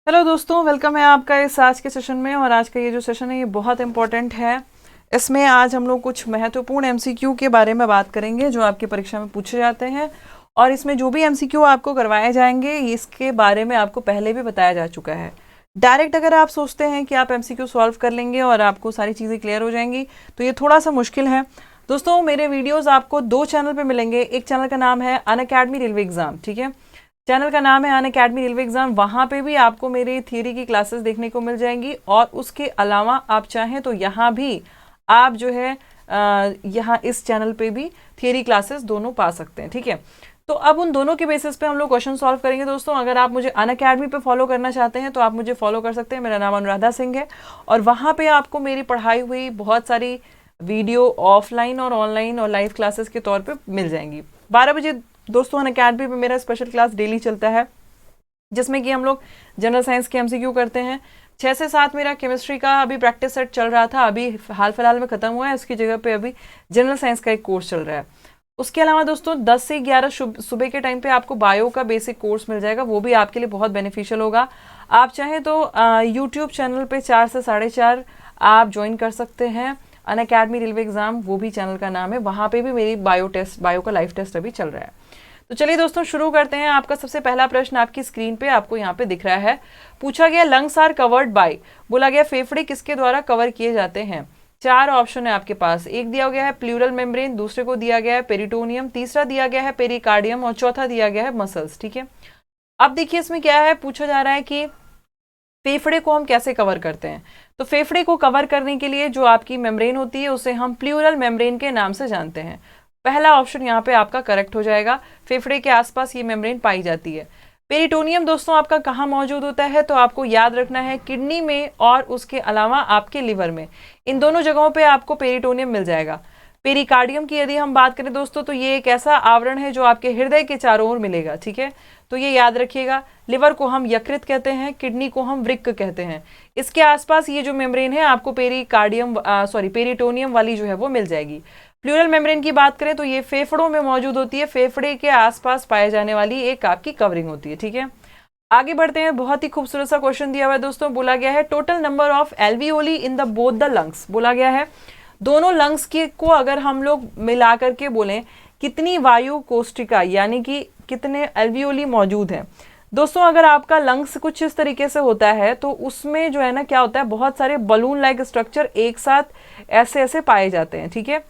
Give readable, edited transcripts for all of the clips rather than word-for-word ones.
Hello दोस्तों, welcome है आपका इस आज के सेशन में। और आज का ये जो सेशन है ये बहुत इंपॉर्टेंट है। इसमें आज हम लोग कुछ महत्वपूर्ण एमसीक्यू के बारे में बात करेंगे जो आपकी परीक्षा में पूछे जाते हैं। और इसमें जो भी एमसीक्यू आपको करवाए जाएंगे इसके बारे में आपको पहले भी बताया जा चुका है। डायरेक्ट अगर आप सोचते हैं कि आप एमसीक्यू सॉल्व कर लेंगे और आपको सारी चीज़ें क्लियर हो जाएंगी तो ये थोड़ा सा मुश्किल है। दोस्तों, मेरे वीडियोज़ आपको दो चैनल पर मिलेंगे। एक चैनल का नाम है अनअकैडमी रेलवे एग्ज़ाम, ठीक है। चैनल का नाम है अनअकैडमी रेलवे एग्जाम। वहाँ पे भी आपको मेरी थियरी की क्लासेस देखने को मिल जाएंगी और उसके अलावा आप चाहें तो यहाँ भी आप जो है यहाँ इस चैनल पे भी थियरी क्लासेस दोनों पा सकते हैं, ठीक है। तो अब उन दोनों के बेसिस पे हम लोग क्वेश्चन सॉल्व करेंगे। दोस्तों, अगर आप मुझे अनअकैडमी पे फॉलो करना चाहते हैं तो आप मुझे फॉलो कर सकते हैं। मेरा नाम अनुराधा सिंह है और वहाँ पे आपको मेरी पढ़ाई हुई बहुत सारी वीडियो ऑफलाइन और ऑनलाइन और लाइव क्लासेस के तौर पर मिल जाएंगी। 12 बजे दोस्तों अनअकैडमी पे मेरा स्पेशल क्लास डेली चलता है जिसमें कि हम लोग जनरल साइंस के एमसीक्यू करते हैं। 6 से 7 मेरा केमिस्ट्री का अभी प्रैक्टिस सेट चल रहा था, अभी हाल फिलहाल में ख़त्म हुआ है। उसकी जगह पे अभी जनरल साइंस का एक कोर्स चल रहा है। उसके अलावा दोस्तों 10 से 11 सुबह के टाइम पे आपको बायो का बेसिक कोर्स मिल जाएगा, वो भी आपके लिए बहुत बेनिफिशियल होगा। आप चाहें तो यूट्यूब चैनल पर 4 से 4:30 आप ज्वाइन कर सकते हैं अनअकैडमी रेलवे एग्जाम, वो भी चैनल का नाम है। वहाँ पे भी मेरी बायो का लाइव टेस्ट अभी चल रहा है। तो चलिए दोस्तों शुरू करते हैं। आपका सबसे पहला प्रश्न आपकी स्क्रीन पे आपको यहाँ पे दिख रहा है। पूछा गया लंग्स आर कवर्ड बाय, बोला गया फेफड़े किसके द्वारा कवर किए जाते हैं। 4 ऑप्शन है आपके पास। एक दिया गया है प्लूरल मेम्ब्रेन, दूसरे को दिया गया है पेरिटोनियम, तीसरा दिया गया है पेरिकार्डियम और चौथा दिया गया है मसल्स, ठीक है। अब देखिए इसमें क्या है, पूछा जा रहा है कि फेफड़े को हम कैसे कवर करते हैं। तो फेफड़े को कवर करने के लिए जो आपकी मेम्ब्रेन होती है उसे हम प्लूरल मेम्ब्रेन के नाम से जानते हैं। पहला ऑप्शन यहाँ पे आपका करेक्ट हो जाएगा। फेफड़े के आसपास ये मेम्ब्रेन पाई जाती है। पेरिटोनियम दोस्तों आपका कहाँ मौजूद होता है, तो आपको याद रखना है किडनी में और उसके अलावा आपके लिवर में। इन दोनों जगहों पे आपको पेरिटोनियम मिल जाएगा। पेरिकार्डियम की यदि हम बात करें दोस्तों तो ये एक ऐसा आवरण है जो आपके हृदय के चारों ओर मिलेगा, ठीक है। तो ये याद रखिएगा। लिवर को हम यकृत कहते हैं, किडनी को हम वृक्क कहते हैं। इसके आसपास ये जो मेम्ब्रेन है आपको पेरिटोनियम वाली जो है वो मिल जाएगी। प्लूरल मेम्ब्रेन की बात करें तो ये फेफड़ों में मौजूद होती है, फेफड़े के आसपास पाए जाने वाली एक आपकी कवरिंग होती है, ठीक है। आगे बढ़ते हैं। बहुत ही खूबसूरत सा क्वेश्चन दिया हुआ है दोस्तों। बोला गया है total number of alveoli in the both the lungs. बोला गया है दोनों लंग्स के को अगर हम लोग मिला करके बोलें कितनी वायु कोष्टिका यानी कि कितने एल्वियोली मौजूद हैं। दोस्तों अगर आपका लंग्स कुछ इस तरीके से होता है तो उसमें जो है ना क्या होता है, बहुत सारे बलून लाइक स्ट्रक्चर एक साथ ऐसे ऐसे पाए जाते हैं, ठीक है।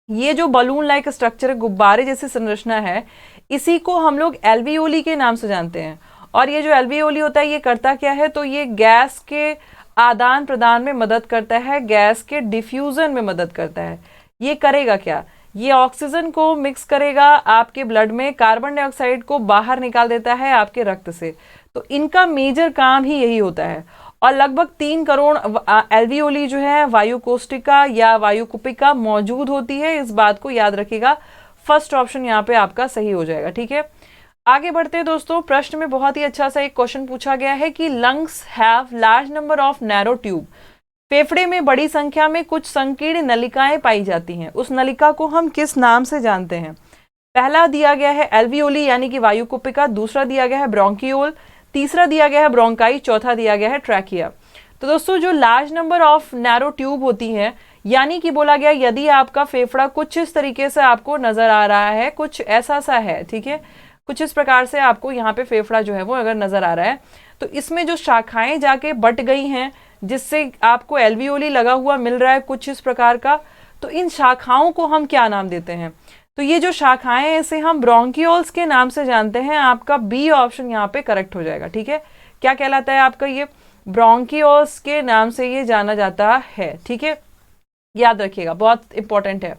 ये जो बलून लाइक स्ट्रक्चर गुब्बारे जैसी संरचना है इसी को हम लोग एल्वियोली के नाम से जानते हैं। और ये जो एल्वियोली होता है ये करता क्या है, तो ये गैस के आदान प्रदान में मदद करता है, गैस के डिफ्यूजन में मदद करता है। ये करेगा क्या, ये ऑक्सीजन को मिक्स करेगा आपके ब्लड में, कार्बन डाइऑक्साइड को बाहर निकाल देता है आपके रक्त से। तो इनका मेजर काम ही यही होता है। और लगभग 3 करोड़ एल्वियोली जो है वायु कोष्टिका या वायु कुपिका मौजूद होती है। इस बात को याद रखिएगा। फर्स्ट ऑप्शन यहाँ पे आपका सही हो जाएगा, ठीक है। आगे बढ़ते हैं दोस्तों। प्रश्न में बहुत ही अच्छा सा एक क्वेश्चन पूछा गया है कि lungs have large number of narrow tube. फेफड़े में बड़ी संख्या में कुछ संकीर्ण नलिकाएं पाई जाती हैं, उस नलिका को हम किस नाम से जानते हैं। पहला दिया गया है एल्वियोली यानी कि वायु कुपिका, दूसरा दिया गया है ब्रोंकियोल, तीसरा दिया गया है ब्रोंकाई, चौथा दिया गया है ट्रैकिया। तो दोस्तों जो large number of narrow tube होती हैं यानी कि बोला गया यदि आपका फेफड़ा कुछ इस तरीके से आपको नजर आ रहा है, कुछ ऐसा सा है, ठीक है, कुछ इस प्रकार से आपको यहाँ पे फेफड़ा जो है वो अगर नजर आ रहा है तो इसमें जो शाखाएं जाके बट गई हैं जिससे आपको एल्वियोली लगा हुआ मिल रहा है कुछ इस प्रकार का, तो इन शाखाओं को हम क्या नाम देते हैं। तो ये जो शाखाएं हैं इसे हम ब्रोंकियोल्स के नाम से जानते हैं। आपका बी ऑप्शन यहाँ पे करेक्ट हो जाएगा, ठीक है। क्या कहलाता है आपका, ये ब्रोंकियोल्स के नाम से ये जाना जाता है, ठीक है। याद रखिएगा, बहुत इंपॉर्टेंट है।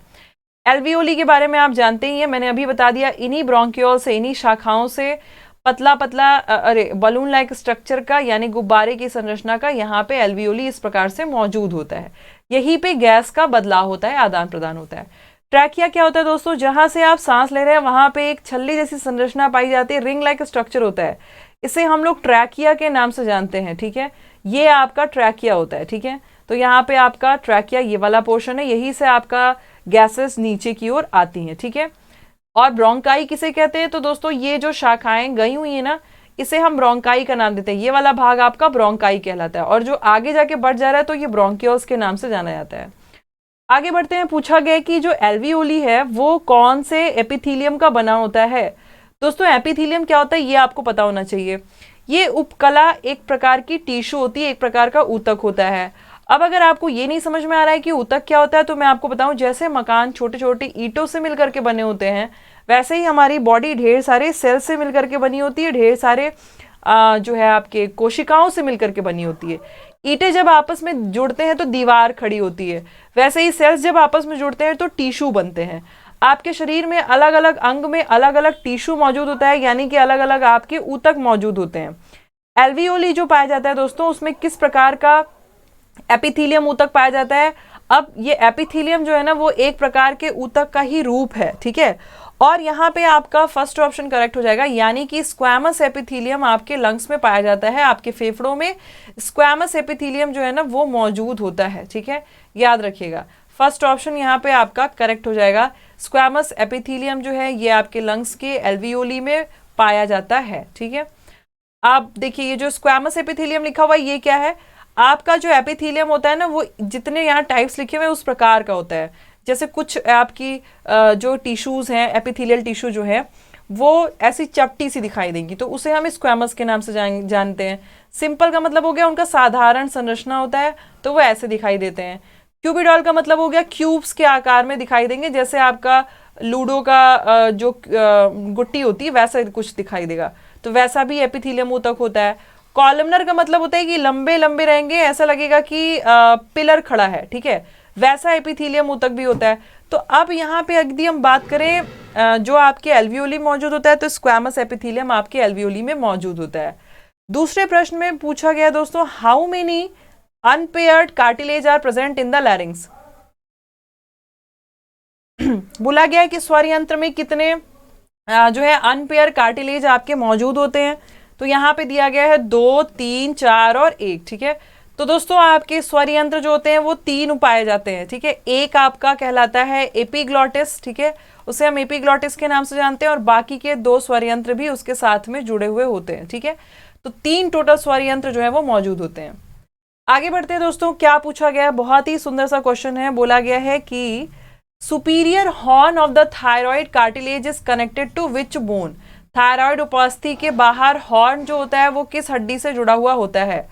एल्वियोली के बारे में आप जानते ही हैं, मैंने अभी बता दिया। इन्हीं ब्रोंकियोल से, इन्हीं शाखाओं से पतला पतला बलून लाइक स्ट्रक्चर का यानी गुब्बारे की संरचना का यहाँ पे एल्वियोली इस प्रकार से मौजूद होता है। यहीं पे गैस का बदलाव होता है, आदान प्रदान होता है। ट्रैकिया क्या होता है दोस्तों, जहां से आप सांस ले रहे हैं वहां पे एक छल्ली जैसी संरचना पाई जाती है, रिंग लाइक स्ट्रक्चर होता है। इसे हम लोग ट्रैकिया के नाम से जानते हैं, ठीक है। ये आपका ट्रैकिया होता है, ठीक है। तो यहाँ पे आपका ट्रैकिया ये वाला पोर्शन है, यही से आपका गैसेस नीचे की ओर आती हैं, ठीक है। और ब्रोंकाई किसे कहते हैं, तो दोस्तों ये जो शाखाएं गई हुई है ना इसे हम ब्रोंकाई का नाम देते हैं। ये वाला भाग आपका ब्रोंकाई कहलाता है, और जो आगे जाके बढ़ जा रहा है तो ये ब्रोंकियोल्स के नाम से जाना जाता है। आगे बढ़ते हैं। पूछा गया कि जो एल्वियोली है वो कौन से एपिथीलियम का बना होता है। दोस्तों एपिथीलियम क्या होता है ये आपको पता होना चाहिए। ये उपकला एक प्रकार की टिश्यू होती है, एक प्रकार का ऊतक होता है। अब अगर आपको ये नहीं समझ में आ रहा है कि ऊतक क्या होता है, तो मैं आपको बताऊं, जैसे मकान छोटे छोटे ईंटों से मिलकर के बने होते हैं, वैसे ही हमारी बॉडी ढेर सारे सेल से मिलकर के बनी होती है, ढेर सारे जो है आपके कोशिकाओं से मिलकर के बनी होती है। ईंटें जब आपस में जुड़ते हैं तो दीवार खड़ी होती है, वैसे ही सेल्स जब आपस में जुड़ते हैं तो टिश्यू बनते हैं। आपके शरीर में अलग अलग अंग में अलग अलग टिश्यू मौजूद होता है, यानी कि अलग अलग आपके ऊतक मौजूद होते हैं। एल्वियोली जो पाया जाता है दोस्तों, उसमें किस प्रकार का एपिथीलियम ऊतक पाया जाता है। अब ये एपिथीलियम जो है ना वो एक प्रकार के ऊतक का ही रूप है, ठीक है। और यहाँ पे आपका फर्स्ट ऑप्शन करेक्ट हो जाएगा, यानी कि स्क्वैमस एपिथीलियम आपके लंग्स में पाया जाता है, आपके फेफड़ों में स्क्वैमस एपिथीलियम जो है ना वो मौजूद होता है, ठीक है, याद रखिएगा। फर्स्ट ऑप्शन यहाँ पे आपका करेक्ट हो जाएगा। स्क्वैमस एपिथीलियम जो है ये आपके लंग्स के एल्वियोली में पाया जाता है, ठीक है। आप देखिए ये जो स्क्वैमस एपिथीलियम लिखा हुआ है ये क्या है। आपका जो एपिथीलियम होता है ना वो जितने यहाँ टाइप्स लिखे हुए उस प्रकार का होता है। जैसे कुछ आपकी जो टिश्यूज हैं, एपिथेलियल टिश्यू जो है वो ऐसी चपटी सी दिखाई देंगी, तो उसे हम स्क्वैमस के नाम से जानते हैं। सिंपल का मतलब हो गया उनका साधारण संरचना होता है, तो वो ऐसे दिखाई देते हैं। क्यूबिडॉल का मतलब हो गया क्यूब्स के आकार में दिखाई देंगे, जैसे आपका लूडो का जो गुट्टी होती है वैसा कुछ दिखाई देगा, तो वैसा भी एपिथेलियम ऊतक होता है। कॉलमनर का मतलब होता है कि लंबे लंबे रहेंगे, ऐसा लगेगा कि पिलर खड़ा है, ठीक है, वैसा एपिथेलियम ऊतक भी होता है। तो अब यहाँ पे यदि हम बात करें जो आपके एल्वियोली मौजूद होता है, तो स्क्वैमस एपिथेलियम आपके एल्वियोली में मौजूद होता है। दूसरे प्रश्न में पूछा गया दोस्तों, how many unpaired cartilage are present in the larynx. बोला गया है कि स्वर यंत्र में कितने जो है अनपेयर कार्टिलेज आपके मौजूद होते हैं। तो यहाँ पे दिया गया है 2, 3, 4 और 1, ठीक है। तो दोस्तों आपके स्वर यंत्र जो होते हैं वो 3 पाए जाते हैं, ठीक है। एक आपका कहलाता है एपिग्लॉटिस, ठीक है, उसे हम एपिग्लॉटिस के नाम से जानते हैं, और बाकी के 2 स्वर यंत्र भी उसके साथ में जुड़े हुए होते हैं, ठीक है। तो 3 टोटल स्वर यंत्र जो है वो मौजूद होते हैं। आगे बढ़ते हैं दोस्तों, क्या पूछा गया है, बहुत ही सुंदर सा क्वेश्चन है। बोला गया है कि superior horn of the thyroid cartilage is connected to which bone. Thyroid उपास्थि के बाहर हॉर्न जो होता है वो किस हड्डी से जुड़ा हुआ होता है।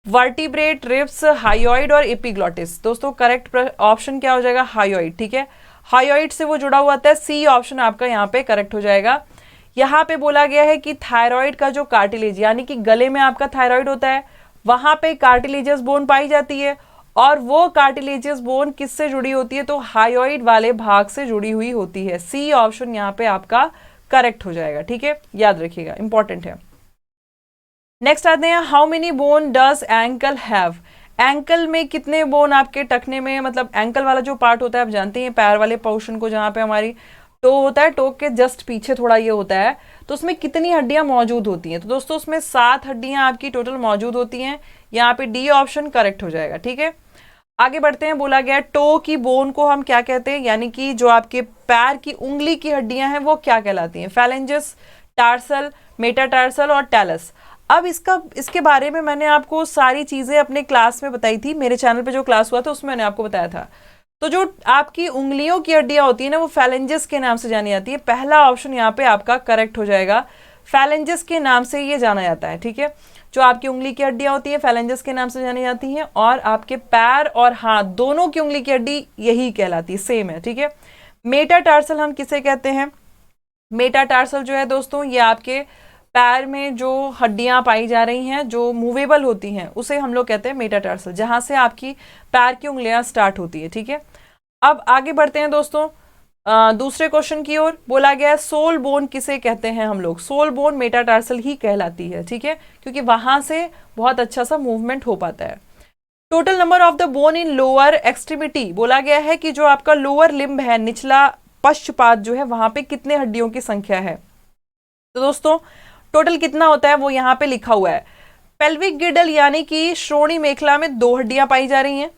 वर्टिब्रेट, रिब्स, हायोइड और एपिग्लॉटिस। दोस्तों करेक्ट ऑप्शन क्या हो जाएगा, हायोइड, ठीक है, हायोइड से वो जुड़ा हुआ होता है। सी ऑप्शन आपका यहाँ पे करेक्ट हो जाएगा। यहाँ पे बोला गया है कि थायराइड का जो कार्टिलेज, यानी कि गले में आपका थायराइड होता है, वहां पे कार्टिलेजियस बोन पाई जाती है, और वो कार्टिलेजियस बोन किससे जुड़ी होती है, तो हायोइड वाले भाग से जुड़ी हुई होती है। सी ऑप्शन यहाँ पे आपका करेक्ट हो जाएगा, ठीक है, याद रखिएगा, इंपॉर्टेंट है। नेक्स्ट आते हैं, how many bone does ankle have. Ankle में कितने बोन आपके टखने में, मतलब एंकल वाला जो पार्ट होता है आप जानते हैं पैर वाले पोर्शन को, जहाँ पे हमारी टो होता है, टो के जस्ट पीछे थोड़ा ये होता है, तो उसमें कितनी हड्डियां मौजूद होती हैं। तो दोस्तों उसमें 7 हड्डियां आपकी टोटल मौजूद होती हैं। यहाँ पे डी ऑप्शन करेक्ट हो जाएगा, ठीक है। आगे बढ़ते हैं। बोला गया टो की बोन को हम क्या कहते हैं, यानी कि जो आपके पैर की उंगली की हड्डियां हैं वो क्या कहलाती हैं। फैलेंजस, टार्सल, मेटाटार्सल और टैलस। अब इसके बारे में मैंने आपको सारी चीजें अपने क्लास में बताई थी, मेरे चैनल पे जो क्लास हुआ था उसमें मैंने आपको बताया था। तो जो आपकी उंगलियों की हड्डियां होती है ना वो फैलेंजस के नाम से जानी जाती है। पहला ऑप्शन यहाँ पे आपका करेक्ट हो जाएगा, फैलेंजस के नाम से ये जाना जाता है, ठीक है। जो आपकी उंगली की हड्डियां होती है फैलेंजस के नाम से जानी जाती हैं, और आपके पैर और हाथ दोनों की उंगली की हड्डी यही कहलाती है, सेम है, ठीक है। मेटाटार्सल हम किसे कहते हैं। मेटाटार्सल जो है दोस्तों ये आपके पैर में जो हड्डियां पाई जा रही हैं जो मूवेबल होती हैं उसे हम लोग कहते हैं मेटाटार्सल, जहां से आपकी पैर की उंगलियां स्टार्ट होती है, ठीक है। अब आगे बढ़ते हैं दोस्तों दूसरे क्वेश्चन की ओर। बोला गया सोल बोन किसे कहते हैं हम लोग। सोल बोन मेटाटार्सल ही कहलाती है, ठीक है, क्योंकि वहां से बहुत अच्छा सा मूवमेंट हो पाता है। Total number of the bone in lower extremity. बोला गया है कि जो आपका लोअर लिम्ब है, निचला पश्चपाद जो है, वहां पे कितने हड्डियों की संख्या है। तो दोस्तों टोटल कितना होता है वो यहाँ पे लिखा हुआ है। पेल्विक गिडल यानी कि श्रोणी मेखला में 2 हड्डियां पाई जा रही हैं,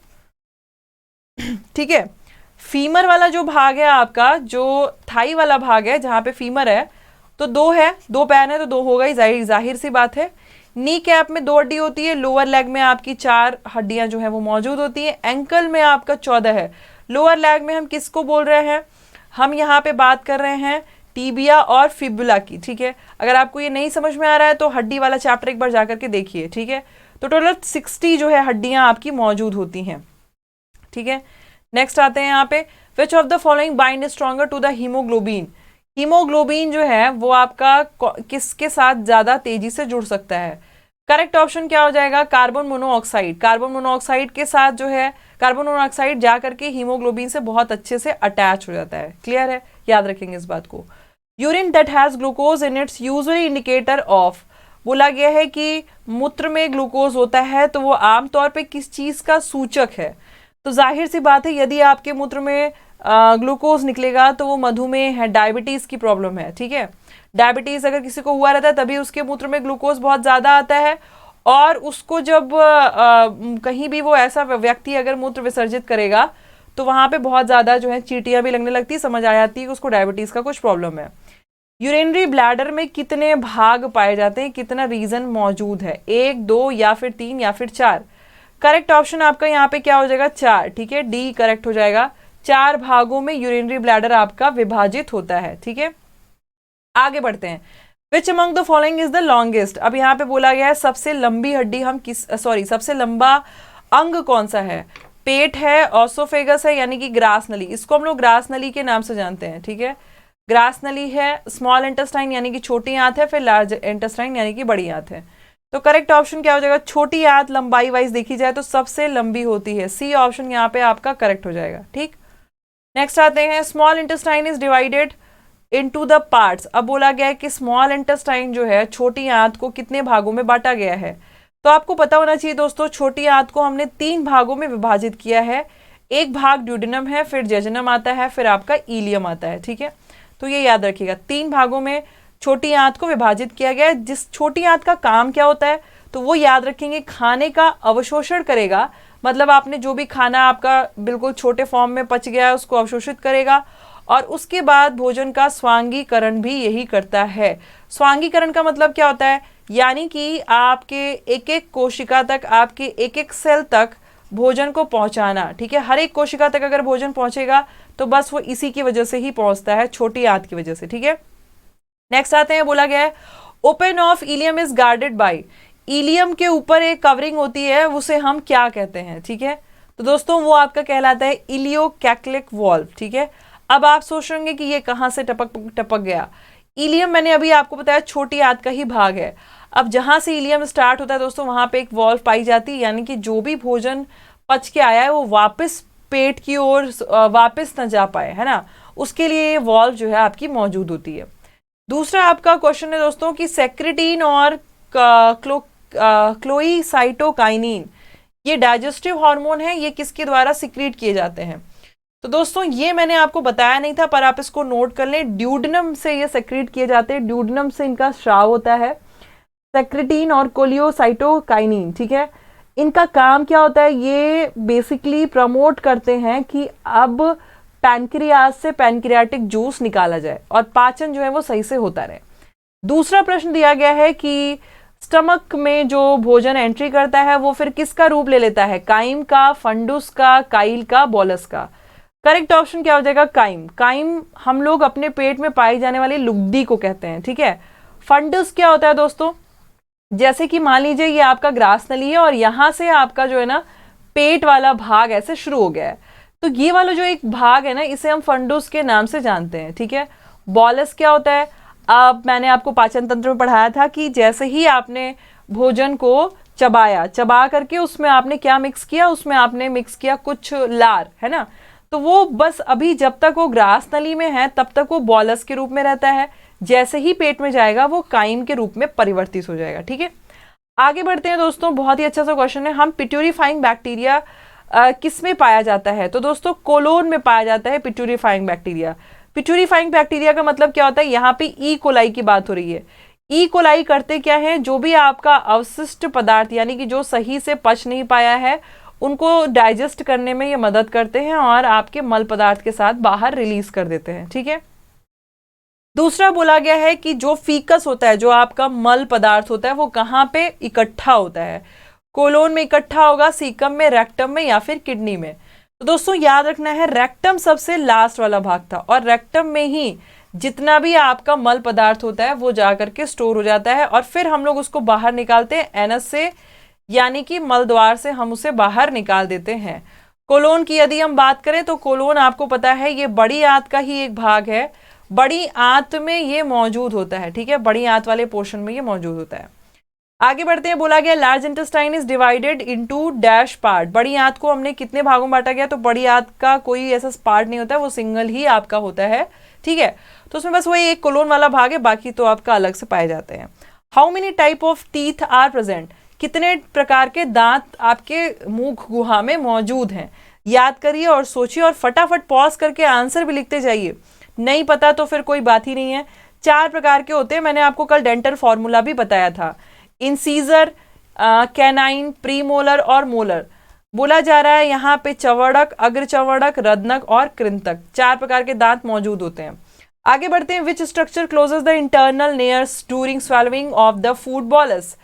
ठीक है। फीमर वाला जो भाग है आपका, जो थाई वाला भाग है जहां पे फीमर है, तो 2 है, 2 पैन है तो 2 होगा ही, जाहिर सी बात है। नी कैप में 2 हड्डी होती है, लोअर लेग में आपकी 4 हड्डियां जो है वो मौजूद होती है, एंकल में आपका 14 है। लोअर लेग में हम किसको बोल रहे हैं, हम यहाँ पे बात कर रहे हैं टीबिया और फिबुला की, ठीक है। अगर आपको ये नहीं समझ में आ रहा है तो हड्डी वाला चैप्टर एक बार जाकर के देखिए, ठीक है। तो टोटल 60 जो है हड्डियां आपकी मौजूद होती हैं, ठीक है। नेक्स्ट आते हैं यहाँ पे, which of the following bind stronger to the haemoglobin. Haemoglobin जो है वो आपका किसके साथ ज्यादा तेजी से जुड़ सकता है। करेक्ट ऑप्शन क्या हो जाएगा, कार्बन मोनोऑक्साइड। कार्बन मोनोऑक्साइड के साथ जो है, कार्बन मोनोऑक्साइड जा करके हीमोग्लोबिन से बहुत अच्छे से अटैच हो जाता है। क्लियर है, याद रखेंगे इस बात को। Urine that has glucose in its usually indicator of, बोला गया है कि मूत्र में ग्लूकोज होता है तो वो आमतौर पे किस चीज का सूचक है। तो जाहिर सी बात है, यदि आपके मूत्र में ग्लूकोज निकलेगा तो वो मधुमेह है, डायबिटीज की प्रॉब्लम है, ठीक है। डायबिटीज अगर किसी को हुआ रहता है तभी उसके मूत्र में ग्लूकोज बहुत ज्यादा आता है, और उसको जब कहीं भी वो ऐसा व्यक्ति अगर मूत्र विसर्जित करेगा तो वहां पे बहुत ज्यादा जो है चींटियां भी लगने लगती है, समझ आ जाती है कि उसको डायबिटीज का कुछ प्रॉब्लम है। यूरिनरी ब्लैडर में कितने भाग पाए जाते हैं, कितना रीजन मौजूद है, 1, 2 या फिर 3 या फिर 4। करेक्ट ऑप्शन आपका यहाँ पे क्या हो जाएगा, 4, ठीक है, डी करेक्ट हो जाएगा। 4 भागों में यूरिनरी ब्लैडर आपका विभाजित होता है, ठीक है। आगे बढ़ते हैं, which among the following is the longest. अब यहाँ पे बोला गया है सबसे लंबी हड्डी हम सबसे लंबा अंग कौन सा है। पेट है, ऑसोफेगस है यानी कि ग्रास नली, इसको हम लोग ग्रास नली के नाम से जानते हैं, ठीक है। ग्रास नली है, स्मॉल इंटेस्टाइन यानी कि छोटी आंत है, फिर लार्ज इंटेस्टाइन यानी कि बड़ी आंत है। तो करेक्ट ऑप्शन क्या हो जाएगा, छोटी आंत लंबाई वाइज देखी जाए तो सबसे लंबी होती है, सी ऑप्शन यहाँ पे आपका करेक्ट हो जाएगा, ठीक। नेक्स्ट आते हैं, small intestine is divided into the parts. अब बोला गया है कि स्मॉल इंटेस्टाइन जो है छोटी आंत को कितने भागों में बांटा गया है। तो आपको पता होना चाहिए दोस्तों, छोटी आंत को हमने 3 भागों में विभाजित किया है। एक भाग ड्यूडेनम है, फिर जेजुनम आता है, फिर आपका इलियम आता है, ठीक है। तो ये याद रखिएगा, 3 भागों में छोटी आंत को विभाजित किया गया है। जिस छोटी आंत का काम क्या होता है तो वो याद रखेंगे, खाने का अवशोषण करेगा, मतलब आपने जो भी खाना आपका बिल्कुल छोटे फॉर्म में पच गया है उसको अवशोषित करेगा, और उसके बाद भोजन का स्वांगीकरण भी यही करता है। स्वांगीकरण का मतलब क्या होता है, यानी कि आपके एक एक कोशिका तक, आपके एक एक सेल तक भोजन को पहुंचाना, ठीक है। हर एक कोशिका तक अगर भोजन पहुंचेगा तो बस वो इसी की वजह से ही पहुंचता है, छोटी आंत की वजह से, ठीक है। नेक्स्ट आते हैं, बोला गया है open of ileum is guarded by. Ileum के ऊपर एक कवरिंग होती है, उसे हम क्या कहते हैं, ठीक है। तो दोस्तों वो आपका कहलाता है इलियोकैक्लिक वॉल्व, ठीक है। अब आप सोच रहे होंगे कि ये कहां से टपक गया। इलियम मैंने अभी आपको बताया छोटी आंत का ही भाग है। अब जहां से इलियम स्टार्ट होता है दोस्तों वहां पे एक वॉल्व पाई जाती है, यानी कि जो भी भोजन पच के आया है वो वापस पेट की ओर वापस न जा पाए, है ना, उसके लिए ये वॉल्व जो है आपकी मौजूद होती है। दूसरा आपका क्वेश्चन है दोस्तों कि सेक्रेटिन और क्लोईसाइटोकाइनिन ये डाइजेस्टिव हार्मोन है, ये किसके द्वारा सिक्रीट किए जाते हैं। तो दोस्तों ये मैंने आपको बताया नहीं था, पर आप इसको नोट कर लें, ड्यूडेनम से ये सेक्रीट किए जाते हैं, ड्यूडेनम से इनका स्राव होता है, सेक्रेटिन और कोलियोसाइटोकाइनिन, ठीक है। इनका काम क्या होता है, ये बेसिकली प्रमोट करते हैं कि अब पैनक्रियाज से पैनक्रियाटिक जूस निकाला जाए और पाचन जो है वो सही से होता रहे। दूसरा प्रश्न दिया गया है कि स्टमक में जो भोजन एंट्री करता है वो फिर किसका रूप ले लेता है, काइम का, फंडुस का, काइल का, बॉलस का। करेक्ट ऑप्शन क्या हो जाएगा, काइम। काइम हम लोग अपने पेट में पाई जाने वाली लुगदी को कहते हैं, ठीक है। फंडस क्या होता है दोस्तों, जैसे कि मान लीजिए ये आपका ग्रास नली है और यहां से आपका जो है ना पेट वाला भाग ऐसे शुरू हो गया है, तो ये वाला जो एक भाग है ना इसे हम फंडस के नाम से जानते हैं, ठीक है। बॉलस क्या होता है, अब मैंने आपको पाचन तंत्र में पढ़ाया था कि जैसे ही आपने भोजन को चबा करके उसमें आपने क्या मिक्स किया, उसमें आपने मिक्स किया कुछ लार, है ना, तो वो बस अभी जब तक वो ग्रास नली में है तब तक वो बॉलस के रूप में रहता है, जैसे ही पेट में जाएगा वो काइम के रूप में परिवर्तित हो जाएगा, ठीक है। आगे बढ़ते हैं दोस्तों, बहुत ही अच्छा सा क्वेश्चन है, हम पिट्यूरिफाइंग बैक्टीरिया किस में पाया जाता है। तो दोस्तों कोलोन में पाया जाता है पिट्यूरिफाइंग बैक्टीरिया। पिट्यूरिफाइंग बैक्टीरिया का मतलब क्या होता है, यहाँ पे ई कोलाई की बात हो रही है। ई कोलाई करते क्या है, जो भी आपका अवशिष्ट पदार्थ यानी कि जो सही से पच नहीं पाया है उनको डाइजेस्ट करने में ये मदद करते हैं और आपके मल पदार्थ के साथ बाहर रिलीज कर देते हैं, ठीक है। दूसरा बोला गया है कि जो फीकस होता है, जो आपका मल पदार्थ होता है, वो कहाँ पे इकट्ठा होता है? कोलोन में इकट्ठा होगा, सीकम में, रेक्टम में या फिर किडनी में? तो दोस्तों याद रखना है, रेक्टम सबसे लास्ट वाला भाग था और रेक्टम में ही जितना भी आपका मल पदार्थ होता है वो जाकर के स्टोर हो जाता है और फिर हम लोग उसको बाहर निकालते हैं एनस से, यानी कि मल द्वार से हम उसे बाहर निकाल देते हैं। कोलोन की यदि हम बात करें तो कोलोन आपको पता है ये बड़ी आंत का ही एक भाग है, बड़ी आंत में ये मौजूद होता है, ठीक है, बड़ी आंत वाले पोर्शन में ये मौजूद होता है। आगे बढ़ते हैं, बोला गया large intestine is divided into dash part. बड़ी आंत को हमने कितने भागों में बांटा गया? तो बड़ी आंत का कोई ऐसा पार्ट नहीं होता है, वो सिंगल ही आपका होता है, ठीक है। तो उसमें बस वही एक कोलोन वाला भाग है, बाकी तो आपका अलग से पाए जाते हैं। How many type of teeth are present? कितने प्रकार के दांत आपके मुख गुहा में मौजूद हैं? याद करिए और सोचिए और फटाफट पॉज करके आंसर भी लिखते जाइए। नहीं पता तो फिर कोई बात ही नहीं है। 4 प्रकार के होते हैं, मैंने आपको कल डेंटल फॉर्मूला भी बताया था। इंसीजर, कैनाइन, प्रीमोलर और मोलर। बोला जा रहा है यहाँ पे चवड़क, अग्र चवड़क, रदनक और कृंतक, 4 प्रकार के दांत मौजूद होते हैं। आगे बढ़ते हैं, which structure closes the internal nares during swallowing of the food bolus?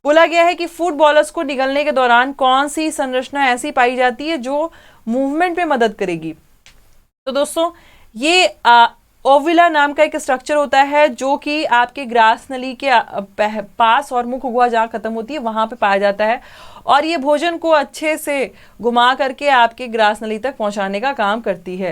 बोला गया है कि फूड बॉलस को निगलने के दौरान कौन सी संरचना ऐसी पाई जाती है जो मूवमेंट में मदद करेगी? तो दोस्तों ये ओविला नाम का एक स्ट्रक्चर होता है जो कि आपके ग्रास नली के पास और मुख गुहा जहाँ खत्म होती है वहां पे पाया जाता है और ये भोजन को अच्छे से घुमा करके आपके ग्रास नली तक पहुंचाने का काम करती है।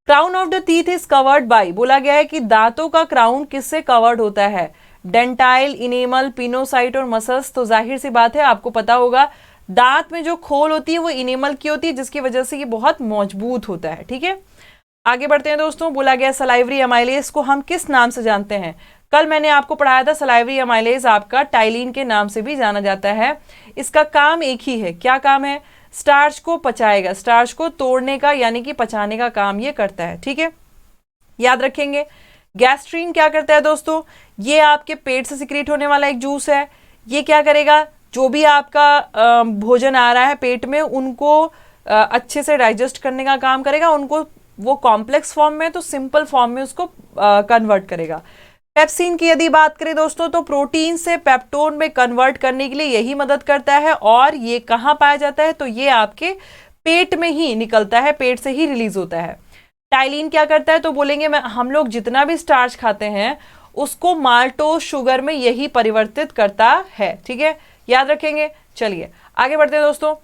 Crown of the teeth is covered by, बोला गया है कि दांतों का क्राउन किससे कवर्ड होता है? डेंटाइल, इनेमल, पिनोसाइट और मसल्स। तो जाहिर सी बात है आपको पता होगा दांत में जो खोल होती है वो इनेमल की होती है, जिसकी वजह से ये बहुत मजबूत होता है, ठीक है। आगे बढ़ते हैं दोस्तों, बोला गया सलाइवरी अमाइलेज को हम किस नाम से जानते हैं? कल मैंने आपको पढ़ाया था सलाइवरी अमाइलेज आपका टाइलिन के नाम से भी जाना जाता है। इसका काम एक ही है, क्या काम है? स्टार्च को पचाएगा, स्टार्च को तोड़ने का यानी कि पचाने का काम ये करता है, ठीक है, याद रखेंगे। गैस्ट्रीन क्या करता है दोस्तों? ये आपके पेट से सिक्रीट होने वाला एक जूस है। ये क्या करेगा? जो भी आपका भोजन आ रहा है पेट में उनको अच्छे से डाइजेस्ट करने का काम करेगा, उनको वो कॉम्प्लेक्स फॉर्म में तो सिंपल फॉर्म में उसको कन्वर्ट करेगा। पेप्सिन की यदि बात करें दोस्तों तो प्रोटीन से पेप्टोन में कन्वर्ट करने के लिए यही मदद करता है और ये कहाँ पाया जाता है? तो ये आपके पेट में ही निकलता है, पेट से ही रिलीज होता है। टाइलिन क्या करता है? तो बोलेंगे हम लोग जितना भी स्टार्च खाते हैं उसको माल्टोज शुगर में यही परिवर्तित करता है, ठीक है, याद रखेंगे। चलिए आगे बढ़ते हैं दोस्तों।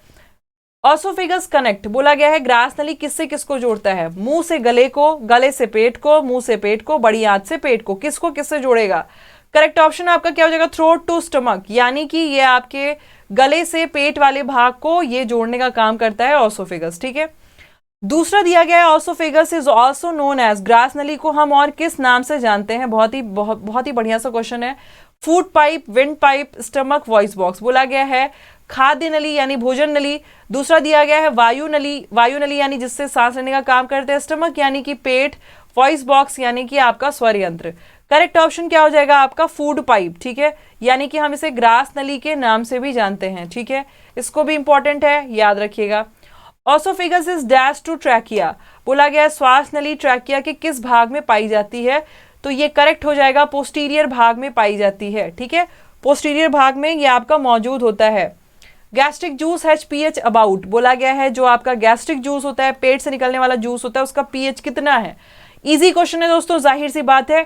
ऑसोफेगस कनेक्ट, बोला गया है ग्रास नली किससे किसको जोड़ता है? मुंह से गले को, गले से पेट को, मुंह से पेट को, बड़ी आंत से पेट को, किसको किससे जोड़ेगा? करेक्ट ऑप्शन आपका क्या हो जाएगा? थ्रोट टू स्टमक, यानी कि ये आपके गले से पेट वाले भाग को ये जोड़ने का काम करता है ऑसोफेगस, ठीक है। दूसरा दिया गया है oesophagus is also known as, ग्रास नली को हम और किस नाम से जानते हैं? बहुत ही बढ़िया सा क्वेश्चन है। Food pipe, wind pipe, stomach, voice box. बोला गया है खाद्य नली यानी भोजन नली। दूसरा दिया गया है वायु नली, वायु नली यानी जिससे सांस लेने का काम करते हैं। स्टमक यानी कि पेट, वॉइस बॉक्स यानी कि आपका स्वर यंत्र। करेक्ट ऑप्शन क्या हो जाएगा आपका? फूड पाइप, ठीक है, यानी कि हम इसे ग्रास नली के नाम से भी जानते हैं, ठीक है, इसको भी इंपॉर्टेंट है, याद रखिएगा। Oesophagus is dash to trachea, बोला गया श्वास नली ट्रैकिया के किस भाग में पाई जाती है? तो ये करेक्ट हो जाएगा पोस्टीरियर भाग में पाई जाती है, ठीक है, पोस्टीरियर भाग में ये आपका मौजूद होता है। Gastric juice has pH about, बोला गया है जो आपका गैस्ट्रिक जूस होता है, पेट से निकलने वाला जूस होता है, उसका पीएच कितना है? इजी क्वेश्चन है दोस्तों, जाहिर सी बात है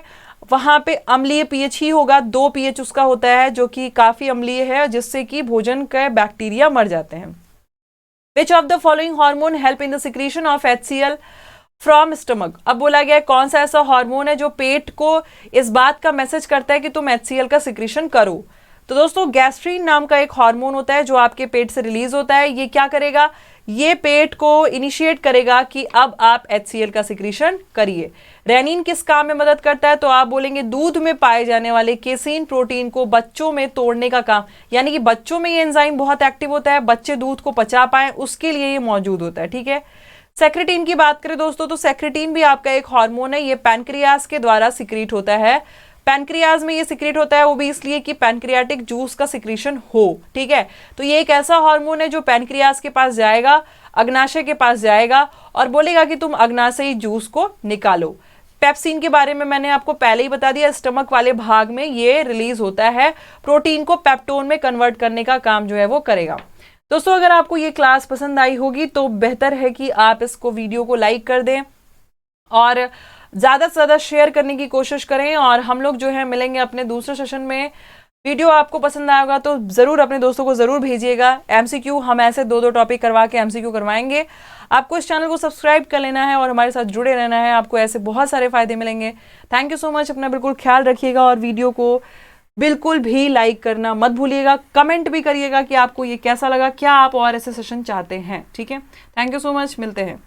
वहां पे अम्लीय पीएच ही होगा, 2 पीएच उसका होता है जो कि काफी अम्लीय है, जिससे कि भोजन के बैक्टीरिया मर जाते हैं। विच of the following hormone help in the secretion of HCl from stomach? अब बोला गया है कौन सा ऐसा हार्मोन है जो पेट को इस बात का मैसेज करता है कि तुम HCl का सिक्रीशन करो? तो दोस्तों गैस्ट्रीन नाम का एक हार्मोन होता है जो आपके पेट से रिलीज होता है। ये क्या करेगा? ये पेट को इनिशिएट करेगा कि अब आप HCl का सिक्रीशन करिए। रेनिन किस काम में मदद करता है? तो आप बोलेंगे दूध में पाए जाने वाले केसीन प्रोटीन को बच्चों में तोड़ने का काम, यानी कि बच्चों में ये एंजाइम बहुत एक्टिव होता है, बच्चे दूध को पचा पाए उसके लिए ये मौजूद होता है, ठीक है। सेक्रेटिन की बात करें दोस्तों तो सेक्रेटिन भी आपका एक हार्मोन है, ये पैनक्रियाज के द्वारा सिक्रीट होता है। पैनक्रियाज में ये सिक्रीट होता है वो भी इसलिए कि पैनक्रियाटिक जूस का सिक्रीशन हो, ठीक है। तो ये एक ऐसा हार्मोन है जो पैनक्रियाज के पास जाएगा, अग्नाशय के पास जाएगा और बोलेगा कि तुम अग्नाशयी जूस को निकालो। पेप्सिन के बारे में मैंने आपको पहले ही बता दिया, स्टमक वाले भाग में ये रिलीज होता है, प्रोटीन को पेप्टोन में कन्वर्ट करने का काम जो है वो करेगा। दोस्तों अगर आपको ये क्लास पसंद आई होगी तो बेहतर है कि आप इसको वीडियो को लाइक कर दें और ज़्यादा से ज़्यादा शेयर करने की कोशिश करें। और हम लोग जो है मिलेंगे अपने दूसरे सेशन में। वीडियो आपको पसंद आया होगा तो ज़रूर अपने दोस्तों को ज़रूर भेजिएगा। एमसीक्यू हम ऐसे 2-2 टॉपिक करवा के एमसीक्यू करवाएंगे। आपको इस चैनल को सब्सक्राइब कर लेना है और हमारे साथ जुड़े रहना है, आपको ऐसे बहुत सारे फायदे मिलेंगे। थैंक यू सो मच, अपना बिल्कुल ख्याल रखिएगा और वीडियो को बिल्कुल भी लाइक करना मत भूलिएगा। कमेंट भी करिएगा कि आपको ये कैसा लगा, क्या आप और ऐसे सेशन चाहते हैं। ठीक है, थैंक यू सो मच, मिलते हैं।